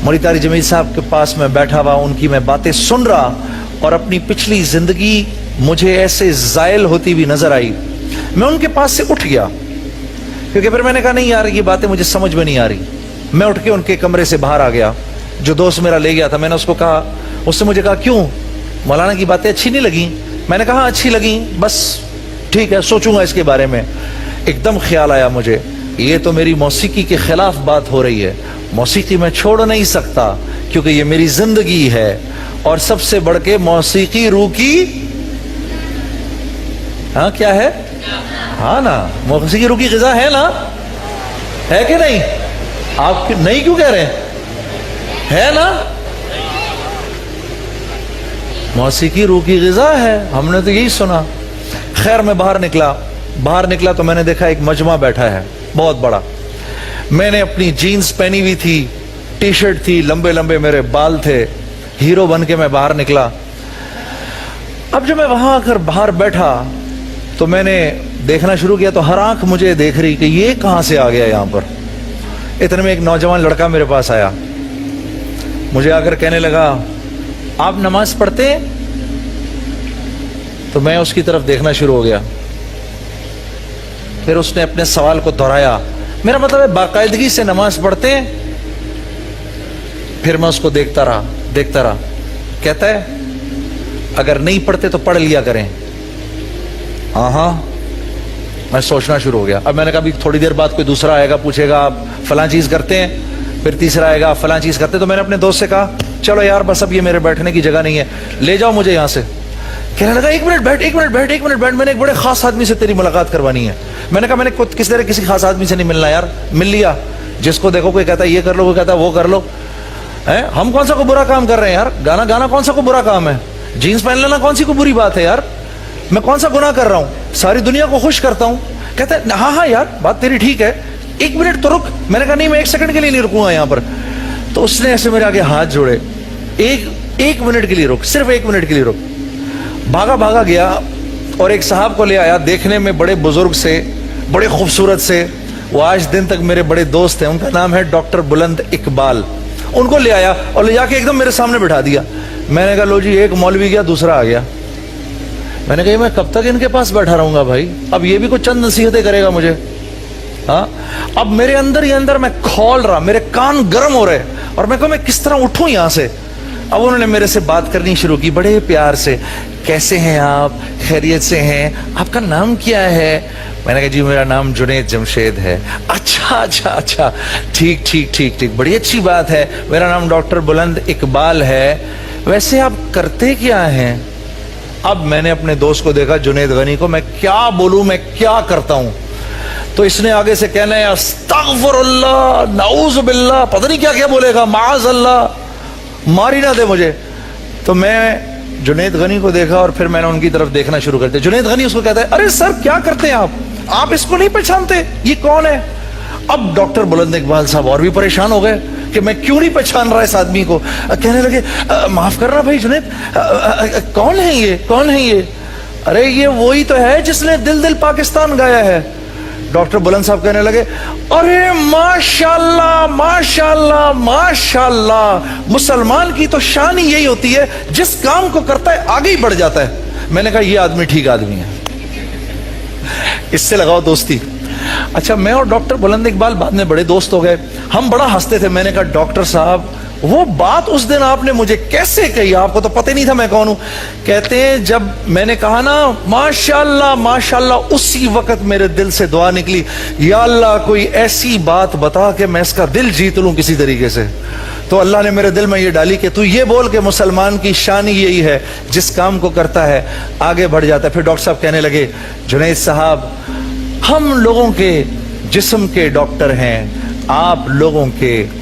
मौलवी तारिक जमील साहब के पास मैं बैठा हुआ, उनकी मैं बातें सुन रहा और अपनी पिछली जिंदगी मुझे ऐसे जायल होती हुई नजर आई। मैं उनके पास से उठ गया, क्योंकि फिर मैंने कहा नहीं यार ये बातें मुझे समझ में नहीं आ रही। मैं उठ के उनके कमरे से बाहर आ गया। जो दोस्त मेरा ले गया था, मैंने उसको कहा, उसने मुझे कहा क्यों, मौलाना की बातें अच्छी नहीं लगी? मैंने कहा अच्छी लगी, बस ठीक है सोचूंगा इसके बारे में। एकदम ख्याल आया मुझे, ये तो मेरी मौसीकी के खिलाफ बात हो रही है। मौसीकी मैं छोड़ नहीं सकता क्योंकि ये मेरी जिंदगी है, और सबसे बढ़ के मौसीकी रूह की हाँ क्या है, हाँ ना, मौसीकी रूह की ग़िज़ा है ना, है कि नहीं? आप नहीं क्यों कह रहे हैं? है ना, मौसीकी रूह की ग़िज़ा है, हमने तो यही सुना। खैर मैं बाहर निकला तो मैंने देखा एक मजमा बैठा है बहुत बड़ा। मैंने अपनी जीन्स पहनी हुई थी, टी शर्ट थी, लंबे लंबे मेरे बाल थे, हीरो बन के मैं बाहर निकला। अब जब मैं वहां आकर बाहर बैठा तो मैंने देखना शुरू किया, तो हर आंख मुझे देख रही कि ये कहां से आ गया यहां पर। इतने में एक नौजवान लड़का मेरे पास आया, मुझे आकर कहने लगा आप नमाज पढ़ते हैं? तो मैं उसकी तरफ देखना शुरू हो गया। फिर उसने अपने सवाल को दोहराया, मेरा मतलब है बाकायदगी से नमाज पढ़ते हैं? फिर मैं उसको देखता रहा। कहता है अगर नहीं पढ़ते तो पढ़ लिया करें। हाँ, मैं सोचना शुरू हो गया। अब मैंने कहा थोड़ी देर बाद कोई दूसरा आएगा, पूछेगा आप फलां चीज करते हैं? फिर तीसरा आएगा फलां चीज करते हैं। तो मैंने अपने दोस्त से कहा चलो यार बस अब ये मेरे बैठने की जगह नहीं है, ले जाओ मुझे यहाँ से। कहने लगा एक मिनट बैठ, मैंने एक बड़े खास आदमी से तेरी मुलाकात करवानी है। मैंने कहा मैंने किसी खास आदमी से नहीं मिलना यार। मिल लिया, जिसको देखो कोई कहता है ये कर लो, कोई कहता है वो कर लो। है हम कौन सा को बुरा काम कर रहे हैं यार? गाना कौन सा को बुरा काम है? जीन्स पहन लेना कौन सी को बुरी बात है यार? मैं कौन सा गुनाह कर रहा हूँ? सारी दुनिया को खुश करता हूँ। कहता है हाँ यार बात तेरी ठीक है, एक मिनट तो रुक। मैंने कहा नहीं मैं एक सेकंड के लिए नहीं रुकूंगा यहाँ पर। तो उसने ऐसे मेरे आगे हाथ जोड़े, एक मिनट के लिए रुक, सिर्फ एक मिनट के लिए रुक। भागा गया और एक साहब को ले आया, देखने में बड़े बुजुर्ग से, बड़े खूबसूरत से, वो आज दिन तक मेरे बड़े दोस्त हैं। उनका नाम है डॉक्टर बुलंद इकबाल। उनको ले आया और ले जाके एकदम मेरे सामने बिठा दिया। मैंने कहा लो जी, एक मौलवी गया, दूसरा आ गया। मैंने कहा मैं कब तक इनके पास बैठा रहूंगा भाई? अब ये भी कुछ चंद नसीहतें करेगा मुझे। हाँ, अब मेरे अंदर ही अंदर मैं खौल रहा, मेरे कान गर्म हो रहे, और मैं कहा मैं किस तरह उठूं यहां से। अब उन्होंने मेरे से बात करनी शुरू की बड़े प्यार से, कैसे हैं आप, खैरियत से हैं, आपका नाम क्या है? मैंने कहा जी मेरा नाम जुनैद जमशेद है। अच्छा, ठीक, बड़ी अच्छी बात है। मेरा नाम डॉक्टर बुलंद इकबाल है। वैसे आप करते क्या हैं? अब मैंने अपने दोस्त को देखा, जुनैद गनी को, मैं क्या बोलूं, मैं क्या करता हूं? तो इसने आगे से कहना है अस्तगफिरुल्लाह, नाऊज़ु बिल्लाह, पता नहीं क्या क्या बोलेगा, माअज़ल्लाह, मार ही ना दे मुझे। तो मैं जुनैद गनी को देखा और फिर मैंने उनकी तरफ देखना शुरू कर दिया। जुनैद गनी उसको कहता है अरे सर क्या करते हैं आप इसको नहीं पहचानते, ये कौन है? अब डॉक्टर बुलंद इकबाल साहब और भी परेशान हो गए कि मैं क्यों नहीं पहचान रहा इस आदमी को। कहने लगे माफ करना भाई जुनैद, कौन है ये? अरे ये वही तो है जिसने दिल दिल पाकिस्तान गाया है। डॉक्टर बुलंद साहब कहने लगे अरे माशाल्लाह, मुसलमान की तो शान ही यही होती है, जिस काम को करता है आगे ही बढ़ जाता है। मैंने कहा ये आदमी ठीक आदमी है, इससे लगाओ दोस्ती। अच्छा, मैं और डॉक्टर बुलंद इकबाल बाद में बड़े दोस्त हो गए, हम बड़ा हंसते थे। मैंने कहा डॉक्टर साहब वो बात उस दिन आपने मुझे कैसे कही, आपको तो पता ही नहीं था मैं कौन हूं। कहते हैं जब मैंने कहा ना माशाल्लाह, उसी वक्त मेरे दिल से दुआ निकली, या अल्लाह कोई ऐसी बात बता कि मैं इसका दिल जीत लूं किसी तरीके से। तो अल्लाह ने मेरे दिल में ये डाली कि तू ये बोल के मुसलमान की शान ही यही है, जिस काम को करता है आगे बढ़ जाता है। फिर डॉक्टर साहब कहने लगे जुनैद साहब हम लोगों के जिस्म के डॉक्टर हैं, आप लोगों के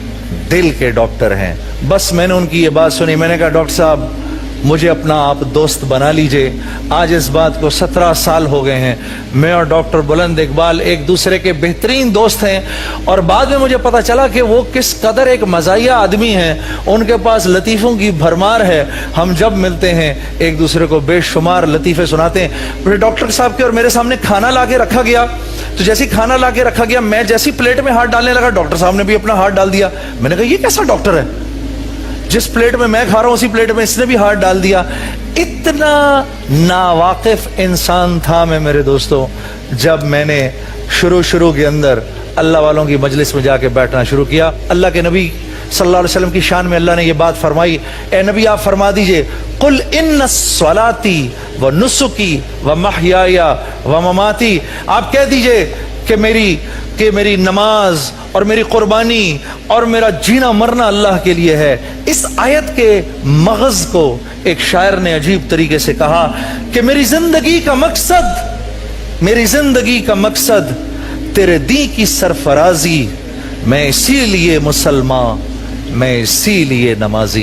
दिल के डॉक्टर हैं। बस मैंने उनकी ये बात सुनी। मैंने कहा डॉक्टर साहब मुझे अपना आप दोस्त बना लीजिए। आज इस बात को 17 साल हो गए हैं। मैं और डॉक्टर बुलंद इकबाल एक दूसरे के बेहतरीन दोस्त हैं, और बाद में मुझे पता चला कि वो किस कदर एक मज़ाहिया आदमी हैं। उनके पास लतीफ़ों की भरमार है। हम जब मिलते हैं एक दूसरे को बेशुमार लतीफ़े सुनाते हैं। फिर डॉक्टर साहब के और मेरे सामने खाना ला के रखा गया, तो जैसे खाना ला के रखा गया, मैं जैसी प्लेट में हाथ डालने लगा, डॉक्टर साहब ने भी अपना हाथ डाल दिया। मैंने कहा ये कैसा डॉक्टर है, جس پلیٹ میں کھا رہا ہوں اسی پلیٹ میں اس نے بھی ہاتھ ڈال دیا. اتنا ناواقف انسان تھا میں میرے دوستوں. جب میں نے شروع کے اندر اللہ والوں کی مجلس میں جا کے بیٹھنا شروع کیا, اللہ کے نبی صلی اللہ علیہ وسلم کی شان میں اللہ نے یہ بات فرمائی, اے نبی آپ فرما دیجئے قل ان صلاتی و نسکی و محیای و مماتی, آپ کہہ دیجئے کہ میری نماز اور میری قربانی اور میرا جینا مرنا اللہ کے لیے ہے. اس آیت کے مغز کو ایک شاعر نے عجیب طریقے سے کہا کہ میری زندگی کا مقصد تیرے دین کی سرفرازی, میں اسی لیے مسلمان, میں اسی لیے نمازی.